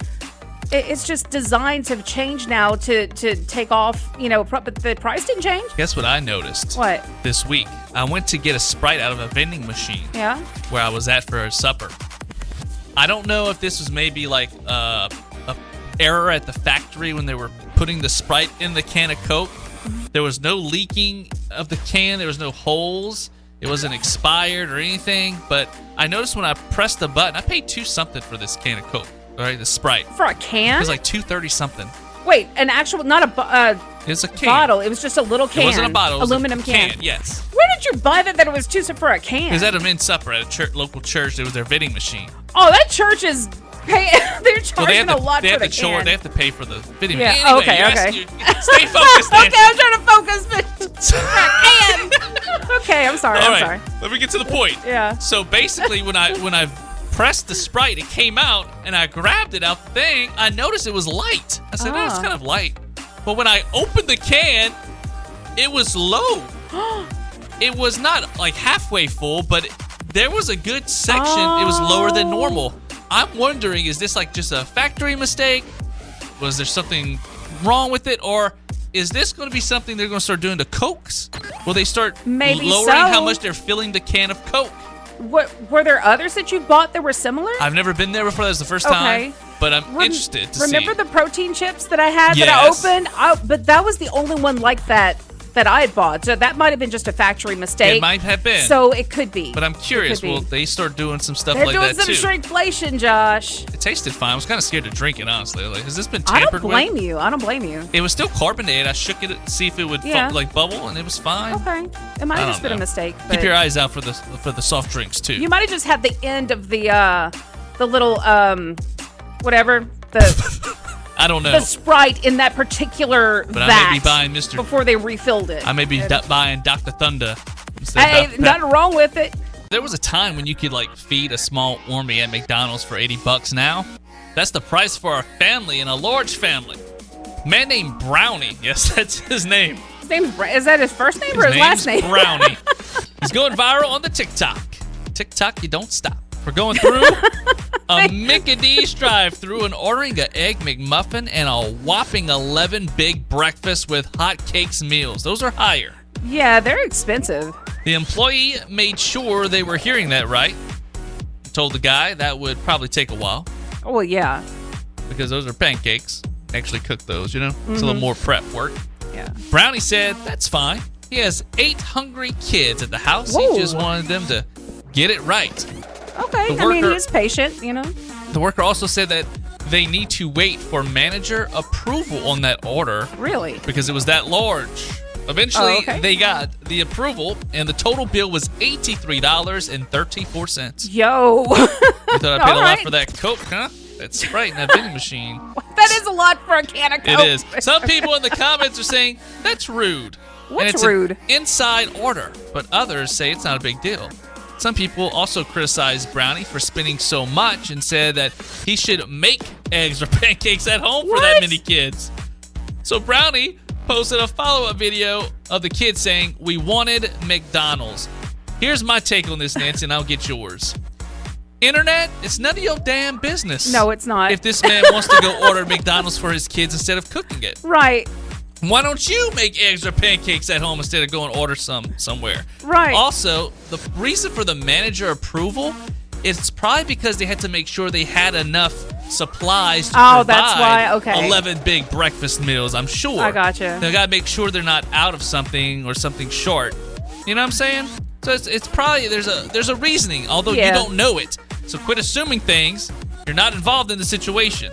It's just designs have changed now to take off, you know, but the price didn't change. Guess what I noticed? What? This week, I went to get a Sprite out of a vending machine Yeah. where I was at for supper. I don't know if this was maybe like a error at the factory when they were putting the Sprite in the can of Coke. There was no leaking of the can. There was no holes. It wasn't expired or anything. But I noticed when I pressed the button, I paid $2 something for this can of Coke. All right, the Sprite. For a can? It was like $2.30 something. Wait, an actual, not a it's a can. bottle. It was just a little can. It wasn't a bottle. It was aluminum a can. Yes. Where did you buy that it was $2 for a can? Because at a men's supper at a local church, there was their vending machine. Oh, that church is they're charging a lot for the can. They have to pay for the vending Yeah. machine. Anyway, Okay. Stay focused, Nancy. Okay, I'm trying to focus, but for a can. Okay, I'm sorry. All I'm right, sorry. let me get to the point. Yeah. So basically, when I pressed the Sprite, it came out, and I grabbed it out the thing. I noticed it was light. I said, "Oh, it's kind of light." But when I opened the can, it was low. It was not like halfway full, but there was a good section. It was lower than normal. I'm wondering, is this like just a factory mistake? Was there something wrong with it? Or is this going to be something they're going to start doing to Cokes? Will they start Maybe lowering so. how much they're filling the can of Coke? What were there others that you bought that were similar? I've never been there before. That was the first time. But I'm interested to see. Remember the protein chips that I had Yes. that I opened? But that was the only one like that I had bought. So that might have been just a factory mistake. It might have been. So it could be. But I'm curious, It could be. will they start doing some stuff They're like doing that some too? shrinkflation, Josh. It tasted fine. I was kind of scared to drink it, honestly. Like, has this been I tampered don't blame with? you. I don't blame you. It was still carbonated. I shook it to see if it would Yeah. bubble, and it was fine. Okay. It might I have just don't been a know. mistake. Keep but your eyes out for the soft drinks too. You might have just had the end of the little whatever the I don't know. the Sprite in that particular But I vat may be buying Mr. before they refilled it. I may be buying Dr. Thunder instead Hey, of Dr. nothing Pepper. wrong with it. There was a time when you could like feed a small Ormy at McDonald's for $80 now. That's the price for a family and a large family. Man named Brownie. Yes, that's his name. His name's is that his first name or his last name's name? Brownie. He's going viral on the TikTok. TikTok, you don't stop. We're going through a Mickey D's drive-through and ordering an Egg McMuffin and a whopping 11 big breakfast with hot cakes meals. Those are higher. Yeah, they're expensive. The employee made sure they were hearing that right. Told the guy that would probably take a while Oh, well, yeah. because those are pancakes. Actually cook those, you know? It's a little more prep work. Yeah. Brownie said that's fine. He has 8 hungry kids at the house. Whoa. He just wanted them to get it right. Okay. The I mean, worker- he's patient, you know. The worker also said that they need to wait for manager approval on that order Really? because it was that large. Eventually, Oh, okay. they got the approval, and the total bill was $83.34. Yo. You thought I paid a lot Alright. for that Coke, huh? That Sprite in that vending machine. That is a lot for a can of Coke. It is. Some people in the comments are saying that's rude. What's and it's rude? An inside order, but others say it's not a big deal. Some people also criticized Brownie for spending so much and said that he should make eggs or pancakes at home for that What? many kids. So Brownie posted a follow-up video of the kids saying, "We wanted McDonald's." Here's my take on this, Nancy, and I'll get yours. Internet, it's none of your damn business. No, it's not. If this man wants to go order McDonald's for his kids instead of cooking it. Right. Why don't you make eggs or pancakes at home instead of going order somewhere? Right. Also, the reason for the manager approval, it's probably because they had to make sure they had enough supplies to Oh, provide that's why, okay. 11 big breakfast meals, I'm sure. I gotcha. They got to make sure they're not out of something or something short. You know what I'm saying? So it's probably there's a reasoning, although you Yeah. don't know it. So quit assuming things. You're not involved in the situation.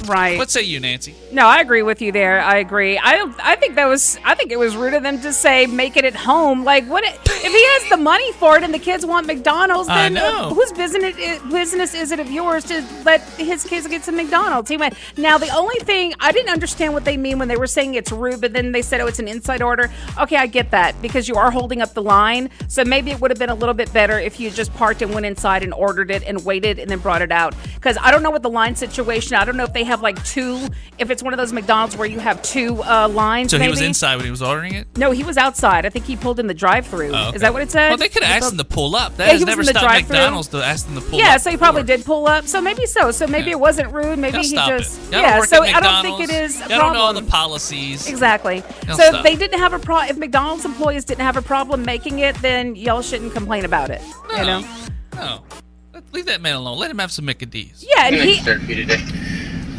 Right. What say you, Nancy? No, I agree with you there. I agree. I think it was rude of them to say make it at home. Like, if he has the money for it and the kids want McDonald's, I then know. whose business is it of yours to let his kids get some McDonald's? He went. Now, the only thing I didn't understand what they mean when they were saying it's rude, but then they said, oh, it's an inside order. Okay, I get that because you are holding up the line. So maybe it would have been a little bit better if you just parked and went inside and ordered it and waited and then brought it out. Because I don't know what the line situation. I don't know if they have like two. If it's one of those McDonald's where you have two lines. So maybe. he was inside when he was ordering it? No, he was outside. I think he pulled in the drive-through. Oh, okay. Is that what it said? Well, they could have asked him to pull up. That Yeah, has he was never in the stopped drive-thru. McDonald's to ask them to pull up. Yeah, so he probably before. did pull up. So maybe so. So maybe Yeah. it wasn't rude. Maybe Y'all he stop just it. Y'all yeah. don't work So at I don't think it McDonald's. is a Y'all problem. don't know all the policies. Exactly. Y'all So stop. if they didn't have a problem, if McDonald's employees didn't have a problem making it, then y'all shouldn't complain about it. No. You know. No. Leave that man alone. Let him have some Mickey D's. Yeah, and he. Start for you today.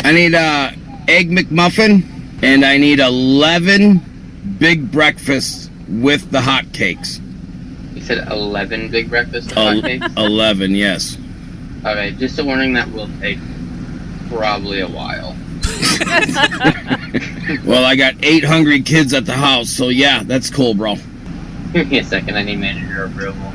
I need a egg McMuffin, and I need 11 big breakfasts with the hot cakes. You said 11 big breakfasts and hot cakes? 11, yes. Okay, just a warning that will take probably a while. Well, I got 8 hungry kids at the house, so yeah, that's cool, bro. Give me a second, I need manager approval.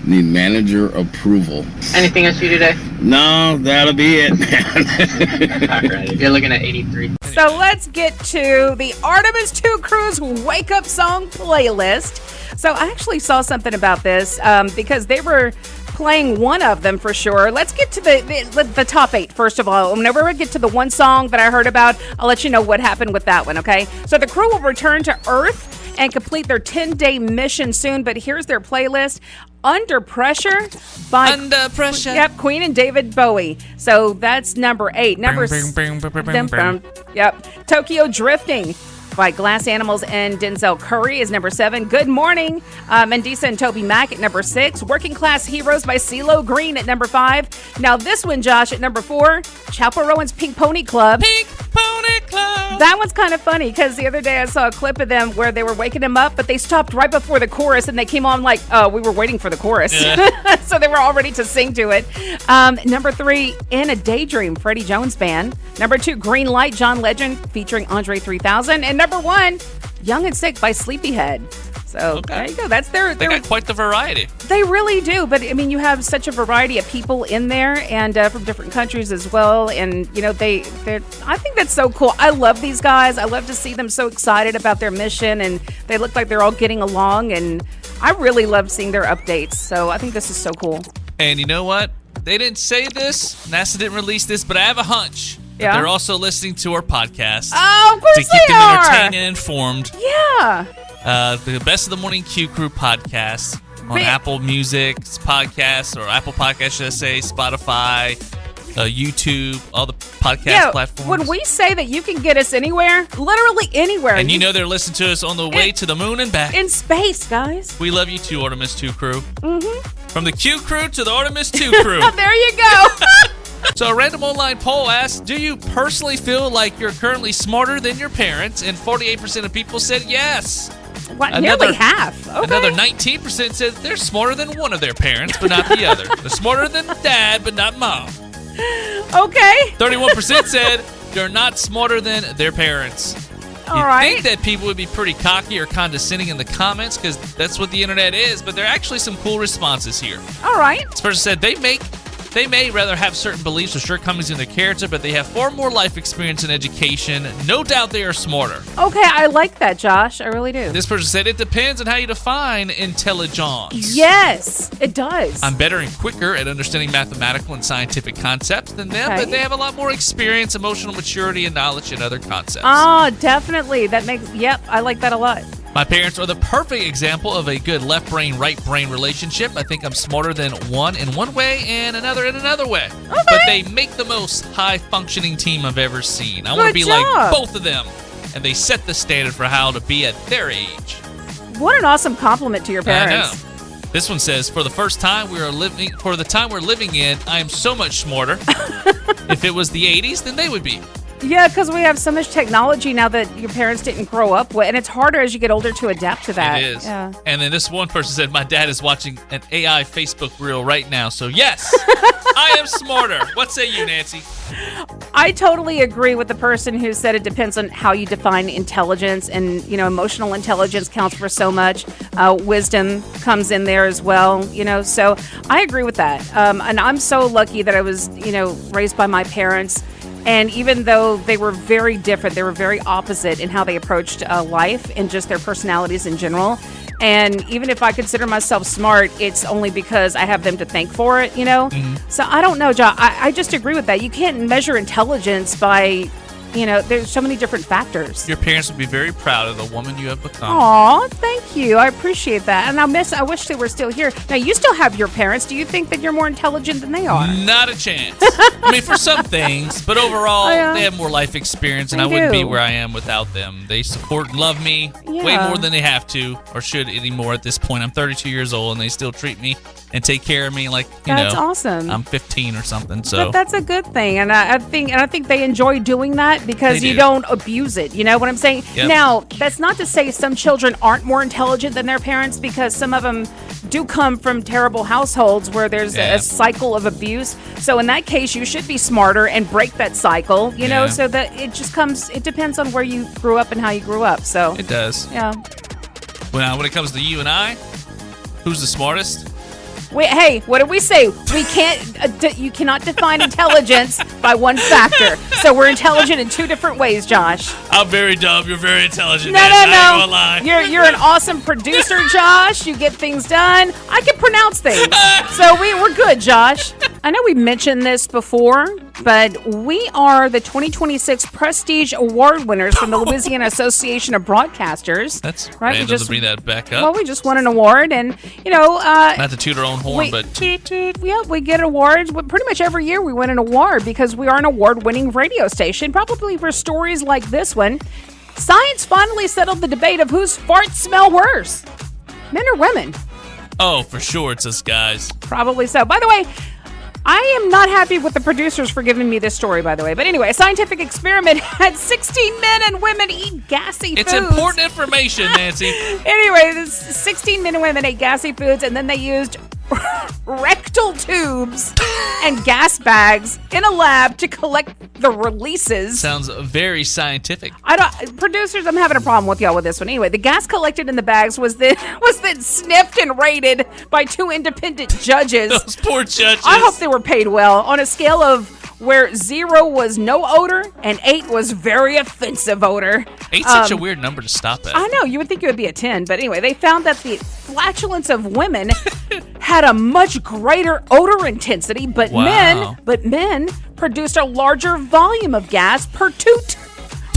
Need manager approval. Anything else for you today? No, that'll be it, man. Alright, you're looking at 83. So let's get to the Artemis 2 Crew's Wake Up Song playlist. So I actually saw something about this because they were playing one of them for sure. Let's get to the top 8 first of all. Whenever we get to the one song that I heard about, I'll let you know what happened with that one, okay? So the crew will return to Earth and complete their 10-day mission soon, but here's their playlist. Under Pressure by Under Pressure. Yep, Queen and David Bowie. So that's number 8. Number Yep. Tokyo Drifting by Glass Animals and Denzel Curry is number 7. Good Morning, Mandisa and Toby Mac at number 6. Working Class Heroes by CeeLo Green at number 5. Now this one, Josh, at number 4. Chapel Rowan's Pink Pony Club. Pink Pony Club. That one's kind of funny because the other day I saw a clip of them where they were waking him up, but they stopped right before the chorus and they came on like, we were waiting for the chorus. Yeah. So they were all ready to sing to it. Number 3, In a Daydream, Freddie Jones Band. Number 2, Green Light, John Legend featuring Andre 3000. And number 1, Young and Sick by Sleepyhead. So There you go. That's They got quite the variety. They really do. But I mean, you have such a variety of people in there and from different countries as well. And, you know, I think that's so cool. I love these guys. I love to see them so excited about their mission and they look like they're all getting along. And I really love seeing their updates. So I think this is so cool. And you know what? They didn't say this. NASA didn't release this, but I have a hunch. Yeah. They're also listening to our podcast. Oh, of course to keep they them are. entertained and informed. Yeah. The Best of the Morning Q Crew podcast on Man. Apple Music's podcast, or Apple Podcast, should I say, Spotify, YouTube, all the podcast platforms. When we say that you can get us anywhere, literally anywhere. And you know they're listening to us on the way to the moon and back. In space, guys. We love you too, Artemis 2 Crew. Mm-hmm. From the Q Crew to the Artemis 2 Crew. There you go. So a random online poll asked, do you personally feel like you're currently smarter than your parents? And 48% of people said yes. What, nearly half. Okay. Another 19% said they're smarter than one of their parents, but not the other. They're smarter than dad, but not mom. Okay. 31% said they're not smarter than their parents. All right. You'd think that people would be pretty cocky or condescending in the comments because that's what the internet is, but there are actually some cool responses here. All right. This person said they may rather have certain beliefs or shortcomings in their character, but they have far more life experience and education. No doubt they are smarter. Okay, I like that, Josh. I really do. This person said it depends on how you define intelligence. Yes, it does. I'm better and quicker at understanding mathematical and scientific concepts than them, Okay. but they have a lot more experience, emotional maturity, and knowledge in other concepts. Oh, definitely. Yep, I like that a lot. My parents are the perfect example of a good left brain, right brain relationship. I think I'm smarter than one in one way and another in another way. Okay. But they make the most high functioning team I've ever seen. I want to Good be job. like both of them. And they set the standard for how to be at their age. What an awesome compliment to your parents. I know. This one says, for the time we're living in, I am so much smarter. If it was the 80s, then they would be. Yeah, because we have so much technology now that your parents didn't grow up with, and it's harder as you get older to adapt to that. It is. Yeah. And then this one person said, my dad is watching an AI Facebook reel right now. So yes, I am smarter. What say you, Nancy? I totally agree with the person who said it depends on how you define intelligence, and emotional intelligence counts for so much. Wisdom comes in there as well. So I agree with that. And I'm so lucky that I was raised by my parents. And even though they were very different, they were very opposite in how they approached life and just their personalities in general. And even if I consider myself smart, it's only because I have them to thank for it, Mm-hmm. So I don't know, John. I just agree with that. You can't measure intelligence by there's so many different factors. Your parents would be very proud of the woman you have become. Aw, thank you. I appreciate that. And I wish they were still here. Now, you still have your parents. Do you think that you're more intelligent than they are? Not a chance. I mean, for some things, but overall, they have more life experience, and I wouldn't be where I am without them. They support and love me way more than they have to or should anymore at this point. I'm 32 years old, and they still treat me and take care of me like, That's awesome. I'm 15 or something. So But that's a good thing, and I think they enjoy doing that because you don't abuse it. You know what I'm saying? Yep. Now, that's not to say some children aren't more intelligent than their parents, because some of them do come from terrible households where there's a cycle of abuse. So in that case, you should be smarter and break that cycle. You know, so that it depends on where you grew up and how you grew up. So it does. Yeah. Well, when it comes to you and I, who's the smartest? Wait, hey, what did we say? We can't. You cannot define intelligence by one factor. So we're intelligent in two different ways, Josh. I'm very dumb. You're very intelligent. No. I ain't gonna lie. You're an awesome producer, Josh. You get things done. I can pronounce things, so we're good, Josh. I know we mentioned this before, but we are the 2026 Prestige Award winners from the Louisiana Association of Broadcasters. That's right. random to bring that back up. Well, we just won an award, and not to toot our own horn, but toot toot. Yeah, we get awards. Pretty much every year we win an award because we are an award-winning radio station, probably for stories like this one. Science finally settled the debate of whose farts smell worse, men or women. Oh, for sure, it's us guys. Probably so. By the way, I am not happy with the producers for giving me this story, by the way. But anyway, a scientific experiment had 16 men and women eat gassy foods. It's important information, Nancy. Anyway, this 16 men and women ate gassy foods, and then they used rectal tubes and gas bags in a lab to collect the releases. Sounds very scientific. Producers, I'm having a problem with y'all with this one. Anyway, the gas collected in the bags was then sniffed and rated by two independent judges. Those poor judges. I hope they were paid well. On a scale of where 0 was no odor and 8 was very offensive odor. 8's such a weird number to stop at. I know, you would think it would be a 10, but anyway, they found that the flatulence of women had a much greater odor intensity, but men produced a larger volume of gas per toot.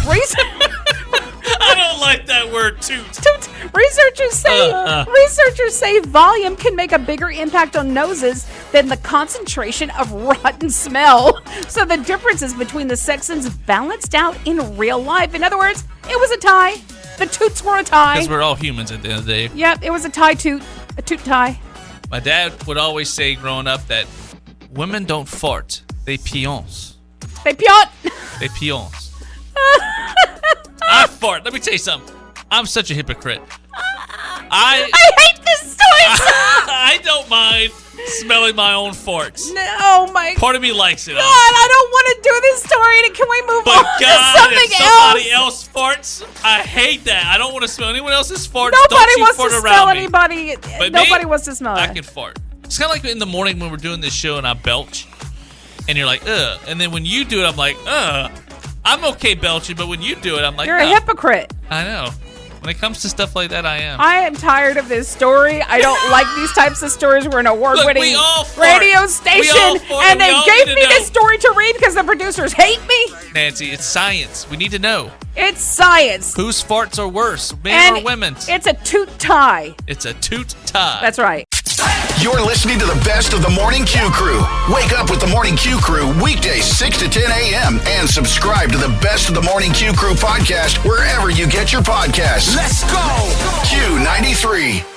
I don't like that word, toot. Researchers say volume can make a bigger impact on noses than the concentration of rotten smell. So the differences between the sexes balanced out in real life. In other words, it was a tie. The toots were a tie. Because we're all humans at the end of the day. Yep, it was a toot tie. My dad would always say growing up that women don't fart, they piance. They piant. They piance. I fart. Let me tell you something. I'm such a hypocrite. I hate this story. I don't mind smelling my own farts. No, my part of me likes it. God, I don't want to do this story. Can we move on to something if somebody else farts, I hate that. I don't want to smell anyone else's farts. Nobody wants fart to around smell me. anybody. But nobody wants to smell it. I can fart. It's kind of like in the morning when we're doing this show and I belch, and you're like, ugh. And then when you do it, I'm like, ugh. I'm okay belching, but when you do it, I'm like, you're a hypocrite. I know. When it comes to stuff like that, I am. I am tired of this story. I don't like these types of stories. We're an award-winning radio station, and they gave me this story to read because the producers hate me. Nancy, it's science. We need to know. It's science. Whose farts are worse, men or women's? It's a toot tie. It's a toot tie. That's right. You're listening to the best of the Morning Q Crew. Wake up with the Morning Q Crew weekdays 6 to 10 a.m. and subscribe to the best of the Morning Q Crew podcast wherever you get your podcasts. Let's go! Q93.